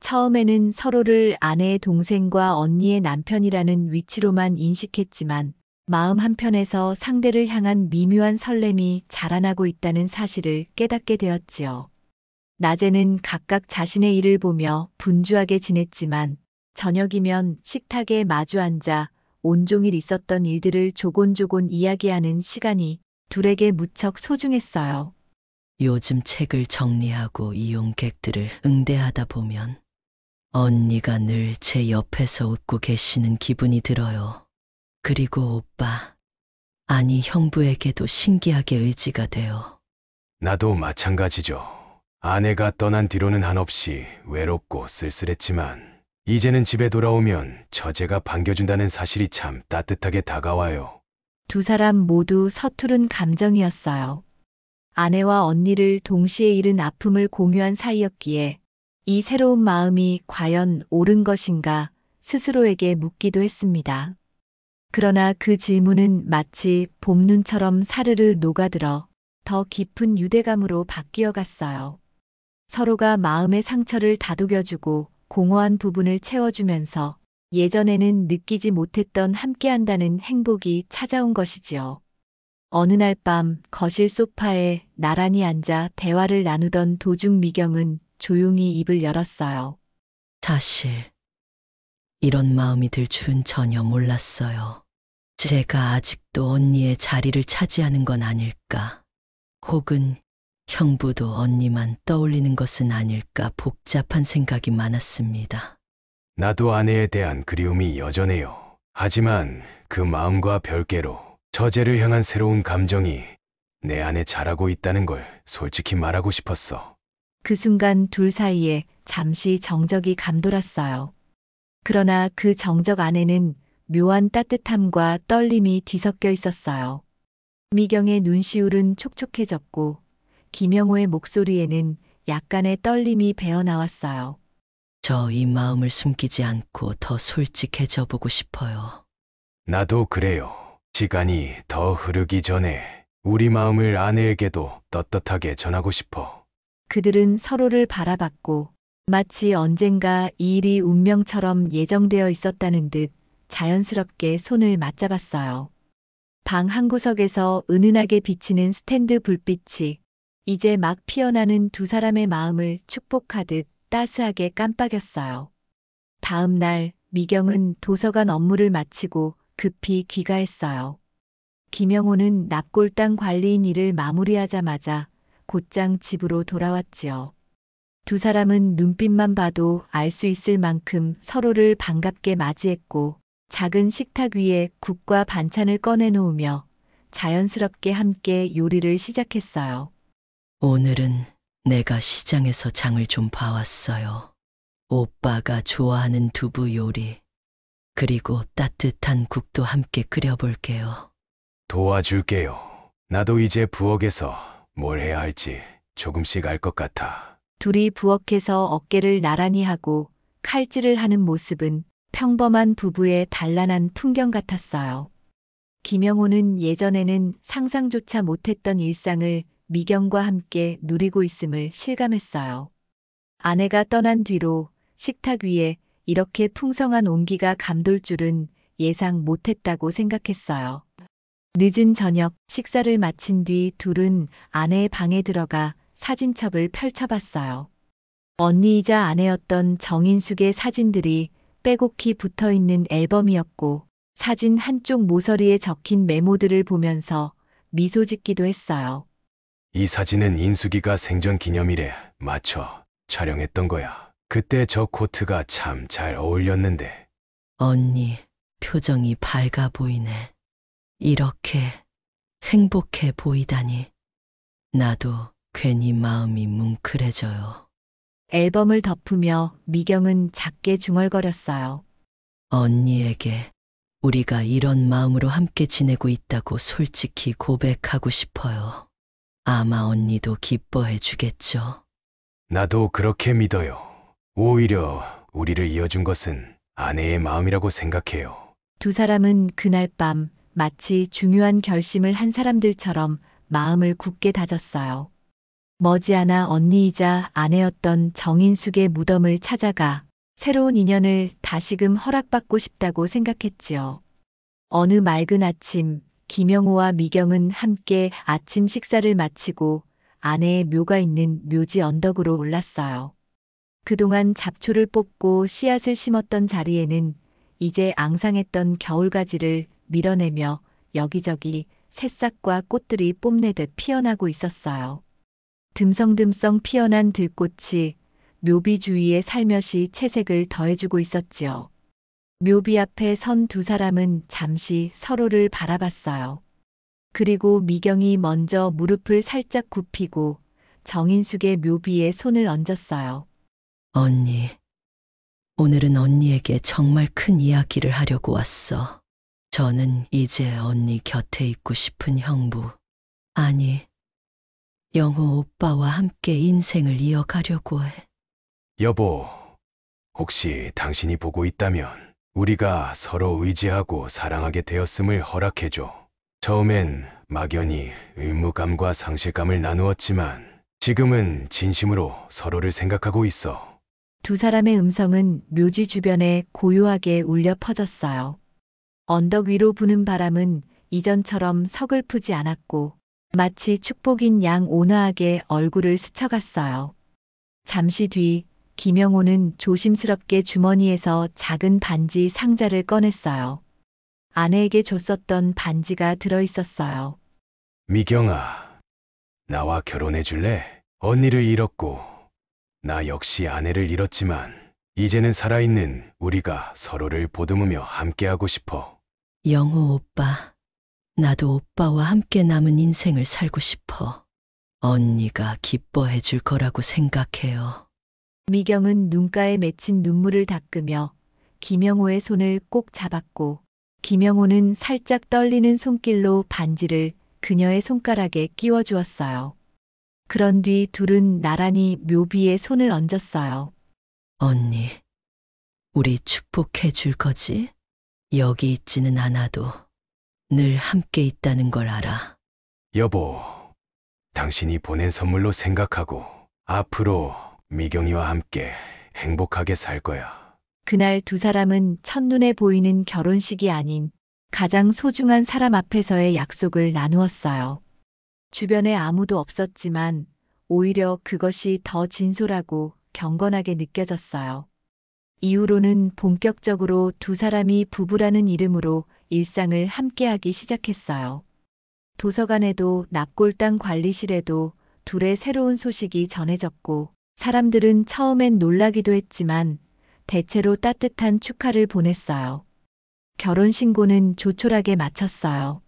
처음에는 서로를 아내의 동생과 언니의 남편이라는 위치로만 인식했지만 마음 한편에서 상대를 향한 미묘한 설렘이 자라나고 있다는 사실을 깨닫게 되었지요. 낮에는 각각 자신의 일을 보며 분주하게 지냈지만 저녁이면 식탁에 마주 앉아 온종일 있었던 일들을 조곤조곤 이야기하는 시간이 둘에게 무척 소중했어요. 요즘 책을 정리하고 이용객들을 응대하다 보면 언니가 늘 제 옆에서 웃고 계시는 기분이 들어요. 그리고 오빠, 아니 형부에게도 신기하게 의지가 돼요. 나도 마찬가지죠. 아내가 떠난 뒤로는 한없이 외롭고 쓸쓸했지만 이제는 집에 돌아오면 처제가 반겨준다는 사실이 참 따뜻하게 다가와요. 두 사람 모두 서투른 감정이었어요. 아내와 언니를 동시에 잃은 아픔을 공유한 사이였기에 이 새로운 마음이 과연 옳은 것인가 스스로에게 묻기도 했습니다. 그러나 그 질문은 마치 봄눈처럼 사르르 녹아들어 더 깊은 유대감으로 바뀌어 갔어요. 서로가 마음의 상처를 다독여주고 공허한 부분을 채워주면서 예전에는 느끼지 못했던 함께한다는 행복이 찾아온 것이지요. 어느 날 밤 거실 소파에 나란히 앉아 대화를 나누던 도중 미경은 조용히 입을 열었어요. 사실 이런 마음이 들 줄은 전혀 몰랐어요. 제가 아직도 언니의 자리를 차지하는 건 아닐까? 혹은 형부도 언니만 떠올리는 것은 아닐까 복잡한 생각이 많았습니다. 나도 아내에 대한 그리움이 여전해요. 하지만 그 마음과 별개로 처제를 향한 새로운 감정이 내 안에 자라고 있다는 걸 솔직히 말하고 싶었어. 그 순간 둘 사이에 잠시 정적이 감돌았어요. 그러나 그 정적 안에는 묘한 따뜻함과 떨림이 뒤섞여 있었어요. 미경의 눈시울은 촉촉해졌고 김영호의 목소리에는 약간의 떨림이 배어나왔어요. 저 이 마음을 숨기지 않고 더 솔직해져 보고 싶어요. 나도 그래요. 시간이 더 흐르기 전에 우리 마음을 아내에게도 떳떳하게 전하고 싶어. 그들은 서로를 바라봤고 마치 언젠가 이 일이 운명처럼 예정되어 있었다는 듯 자연스럽게 손을 맞잡았어요. 방 한 구석에서 은은하게 비치는 스탠드 불빛이 이제 막 피어나는 두 사람의 마음을 축복하듯 따스하게 깜빡였어요. 다음 날 미경은 도서관 업무를 마치고 급히 귀가했어요. 김영호는 납골당 관리인 일을 마무리하자마자 곧장 집으로 돌아왔지요. 두 사람은 눈빛만 봐도 알 수 있을 만큼 서로를 반갑게 맞이했고 작은 식탁 위에 국과 반찬을 꺼내놓으며 자연스럽게 함께 요리를 시작했어요. 오늘은 내가 시장에서 장을 좀 봐왔어요. 오빠가 좋아하는 두부 요리, 그리고 따뜻한 국도 함께 끓여볼게요. 도와줄게요. 나도 이제 부엌에서 뭘 해야 할지 조금씩 알 것 같아. 둘이 부엌에서 어깨를 나란히 하고 칼질을 하는 모습은 평범한 부부의 단란한 풍경 같았어요. 김영호는 예전에는 상상조차 못했던 일상을 미경과 함께 누리고 있음을 실감했어요. 아내가 떠난 뒤로 식탁 위에 이렇게 풍성한 온기가 감돌 줄은 예상 못했다고 생각했어요. 늦은 저녁 식사를 마친 뒤 둘은 아내의 방에 들어가 사진첩을 펼쳐봤어요. 언니이자 아내였던 정인숙의 사진들이 빼곡히 붙어 있는 앨범이었고 사진 한쪽 모서리에 적힌 메모들을 보면서 미소 짓기도 했어요. 이 사진은 인숙이가 생전 기념일에 맞춰 촬영했던 거야. 그때 저 코트가 참 잘 어울렸는데. 언니, 표정이 밝아 보이네. 이렇게 행복해 보이다니. 나도 괜히 마음이 뭉클해져요. 앨범을 덮으며 미경은 작게 중얼거렸어요. 언니에게 우리가 이런 마음으로 함께 지내고 있다고 솔직히 고백하고 싶어요. 아마 언니도 기뻐해 주겠죠. 나도 그렇게 믿어요. 오히려 우리를 이어준 것은 아내의 마음이라고 생각해요. 두 사람은 그날 밤 마치 중요한 결심을 한 사람들처럼 마음을 굳게 다졌어요. 머지않아 언니이자 아내였던 정인숙의 무덤을 찾아가 새로운 인연을 다시금 허락받고 싶다고 생각했지요. 어느 맑은 아침, 김영호와 미경은 함께 아침 식사를 마치고 아내의 묘가 있는 묘지 언덕으로 올랐어요. 그동안 잡초를 뽑고 씨앗을 심었던 자리에는 이제 앙상했던 겨울가지를 밀어내며 여기저기 새싹과 꽃들이 뽐내듯 피어나고 있었어요. 듬성듬성 피어난 들꽃이 묘비 주위에 살며시 채색을 더해주고 있었지요. 묘비 앞에 선 두 사람은 잠시 서로를 바라봤어요. 그리고 미경이 먼저 무릎을 살짝 굽히고 정인숙의 묘비에 손을 얹었어요. 언니, 오늘은 언니에게 정말 큰 이야기를 하려고 왔어. 저는 이제 언니 곁에 있고 싶은 형부, 아니, 영호 오빠와 함께 인생을 이어가려고 해. 여보, 혹시 당신이 보고 있다면 우리가 서로 의지하고 사랑하게 되었음을 허락해줘. 처음엔 막연히 의무감과 상실감을 나누었지만 지금은 진심으로 서로를 생각하고 있어. 두 사람의 음성은 묘지 주변에 고요하게 울려 퍼졌어요. 언덕 위로 부는 바람은 이전처럼 서글프지 않았고 마치 축복인 양 온화하게 얼굴을 스쳐갔어요. 잠시 뒤 김영호는 조심스럽게 주머니에서 작은 반지 상자를 꺼냈어요. 아내에게 줬었던 반지가 들어있었어요. 미경아, 나와 결혼해 줄래? 언니를 잃었고 나 역시 아내를 잃었지만 이제는 살아있는 우리가 서로를 보듬으며 함께하고 싶어. 영호 오빠, 나도 오빠와 함께 남은 인생을 살고 싶어. 언니가 기뻐해 줄 거라고 생각해요. 미경은 눈가에 맺힌 눈물을 닦으며 김영호의 손을 꼭 잡았고 김영호는 살짝 떨리는 손길로 반지를 그녀의 손가락에 끼워 주었어요. 그런 뒤 둘은 나란히 묘비에 손을 얹었어요. 언니, 우리 축복해 줄 거지? 여기 있지는 않아도 늘 함께 있다는 걸 알아. 여보, 당신이 보낸 선물로 생각하고 앞으로 미경이와 함께 행복하게 살 거야. 그날 두 사람은 첫눈에 보이는 결혼식이 아닌 가장 소중한 사람 앞에서의 약속을 나누었어요. 주변에 아무도 없었지만 오히려 그것이 더 진솔하고 경건하게 느껴졌어요. 이후로는 본격적으로 두 사람이 부부라는 이름으로 일상을 함께하기 시작했어요. 도서관에도 납골당 관리실에도 둘의 새로운 소식이 전해졌고 사람들은 처음엔 놀라기도 했지만 대체로 따뜻한 축하를 보냈어요. 결혼 신고는 조촐하게 마쳤어요.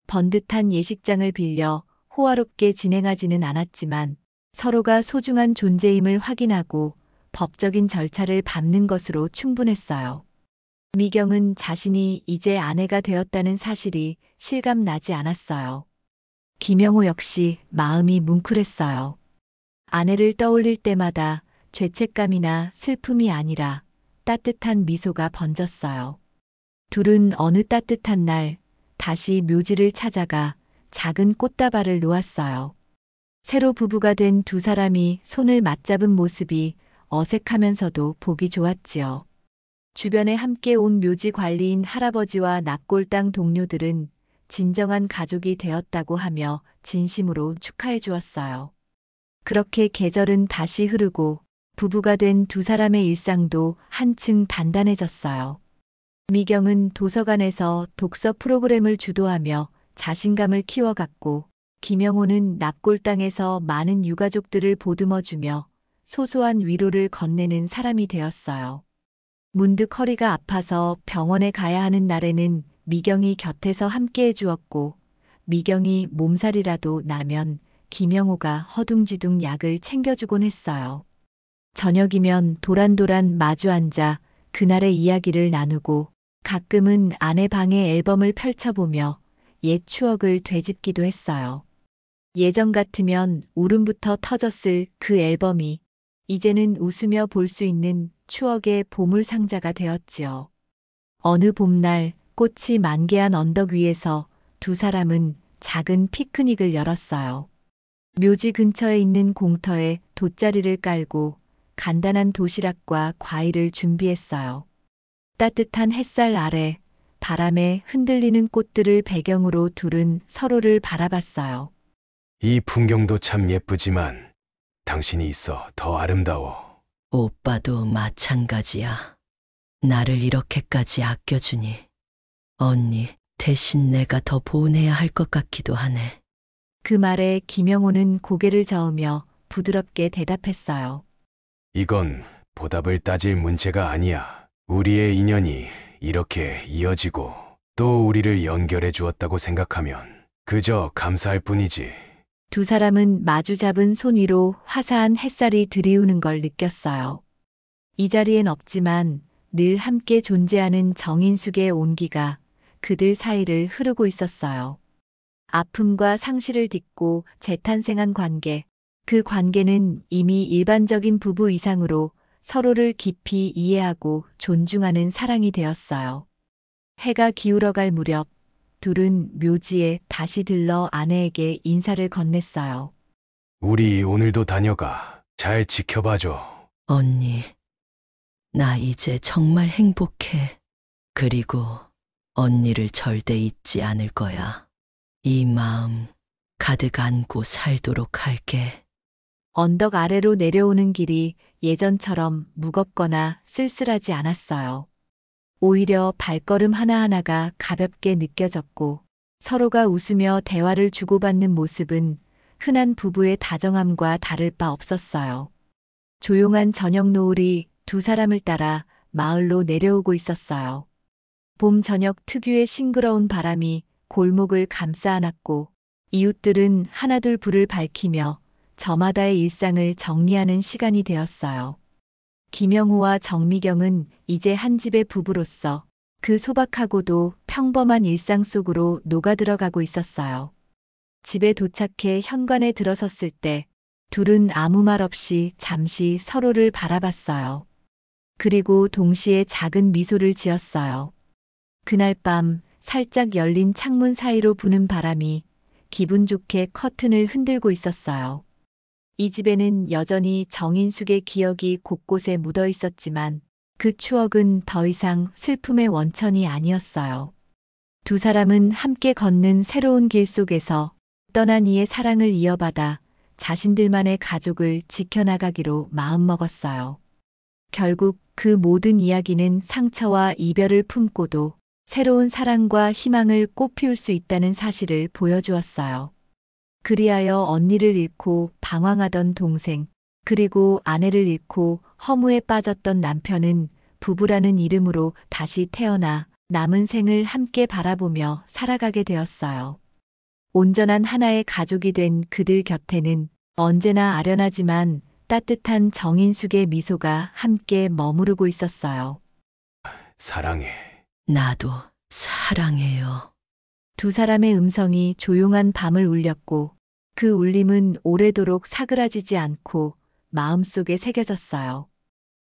번듯한 예식장을 빌려 호화롭게 진행하지는 않았지만 서로가 소중한 존재임을 확인하고 법적인 절차를 밟는 것으로 충분했어요. 미경은 자신이 이제 아내가 되었다는 사실이 실감나지 않았어요. 김영호 역시 마음이 뭉클했어요. 아내를 떠올릴 때마다 죄책감이나 슬픔이 아니라 따뜻한 미소가 번졌어요. 둘은 어느 따뜻한 날 다시 묘지를 찾아가 작은 꽃다발을 놓았어요. 새로 부부가 된 두 사람이 손을 맞잡은 모습이 어색하면서도 보기 좋았지요. 주변에 함께 온 묘지 관리인 할아버지와 납골당 동료들은 진정한 가족이 되었다고 하며 진심으로 축하해 주었어요. 그렇게 계절은 다시 흐르고 부부가 된 두 사람의 일상도 한층 단단해졌어요. 미경은 도서관에서 독서 프로그램을 주도하며 자신감을 키워갔고, 김영호는 납골당에서 많은 유가족들을 보듬어주며 소소한 위로를 건네는 사람이 되었어요. 문득 허리가 아파서 병원에 가야 하는 날에는 미경이 곁에서 함께해 주었고, 미경이 몸살이라도 나면 김영호가 허둥지둥 약을 챙겨주곤 했어요. 저녁이면 도란도란 마주 앉아 그날의 이야기를 나누고, 가끔은 아내 방의 앨범을 펼쳐보며 옛 추억을 되짚기도 했어요. 예전 같으면 울음부터 터졌을 그 앨범이 이제는 웃으며 볼 수 있는 추억의 보물상자가 되었지요. 어느 봄날 꽃이 만개한 언덕 위에서 두 사람은 작은 피크닉을 열었어요. 묘지 근처에 있는 공터에 돗자리를 깔고 간단한 도시락과 과일을 준비했어요. 따뜻한 햇살 아래 바람에 흔들리는 꽃들을 배경으로 둘은 서로를 바라봤어요. 이 풍경도 참 예쁘지만 당신이 있어 더 아름다워. 오빠도 마찬가지야. 나를 이렇게까지 아껴주니. 언니, 대신 내가 더 보은해야 할 것 같기도 하네. 그 말에 김영호는 고개를 저으며 부드럽게 대답했어요. 이건 보답을 따질 문제가 아니야. 우리의 인연이 이렇게 이어지고 또 우리를 연결해 주었다고 생각하면 그저 감사할 뿐이지. 두 사람은 마주 잡은 손 위로 화사한 햇살이 들이우는 걸 느꼈어요. 이 자리엔 없지만 늘 함께 존재하는 정인숙의 온기가 그들 사이를 흐르고 있었어요. 아픔과 상실을 딛고 재탄생한 관계, 그 관계는 이미 일반적인 부부 이상으로 서로를 깊이 이해하고 존중하는 사랑이 되었어요. 해가 기울어갈 무렵 둘은 묘지에 다시 들러 아내에게 인사를 건넸어요. 우리 오늘도 다녀가. 잘 지켜봐줘. 언니, 나 이제 정말 행복해. 그리고 언니를 절대 잊지 않을 거야. 이 마음 가득 안고 살도록 할게. 언덕 아래로 내려오는 길이 예전처럼 무겁거나 쓸쓸하지 않았어요. 오히려 발걸음 하나하나가 가볍게 느껴졌고, 서로가 웃으며 대화를 주고받는 모습은 흔한 부부의 다정함과 다를 바 없었어요. 조용한 저녁 노을이 두 사람을 따라 마을로 내려오고 있었어요. 봄 저녁 특유의 싱그러운 바람이 골목을 감싸 안았고, 이웃들은 하나둘 불을 밝히며 저마다의 일상을 정리하는 시간이 되었어요. 김영호와 정미경은 이제 한 집의 부부로서 그 소박하고도 평범한 일상 속으로 녹아들어가고 있었어요. 집에 도착해 현관에 들어섰을 때 둘은 아무 말 없이 잠시 서로를 바라봤어요. 그리고 동시에 작은 미소를 지었어요. 그날 밤 살짝 열린 창문 사이로 부는 바람이 기분 좋게 커튼을 흔들고 있었어요. 이 집에는 여전히 정인숙의 기억이 곳곳에 묻어 있었지만 그 추억은 더 이상 슬픔의 원천이 아니었어요. 두 사람은 함께 걷는 새로운 길 속에서 떠난 이의 사랑을 이어받아 자신들만의 가족을 지켜나가기로 마음먹었어요. 결국 그 모든 이야기는 상처와 이별을 품고도 새로운 사랑과 희망을 꽃피울 수 있다는 사실을 보여주었어요. 그리하여 언니를 잃고 방황하던 동생, 그리고 아내를 잃고 허무에 빠졌던 남편은 부부라는 이름으로 다시 태어나 남은 생을 함께 바라보며 살아가게 되었어요. 온전한 하나의 가족이 된 그들 곁에는 언제나 아련하지만 따뜻한 정인숙의 미소가 함께 머무르고 있었어요. 사랑해. 나도 사랑해요. 두 사람의 음성이 조용한 밤을 울렸고 그 울림은 오래도록 사그라지지 않고 마음속에 새겨졌어요.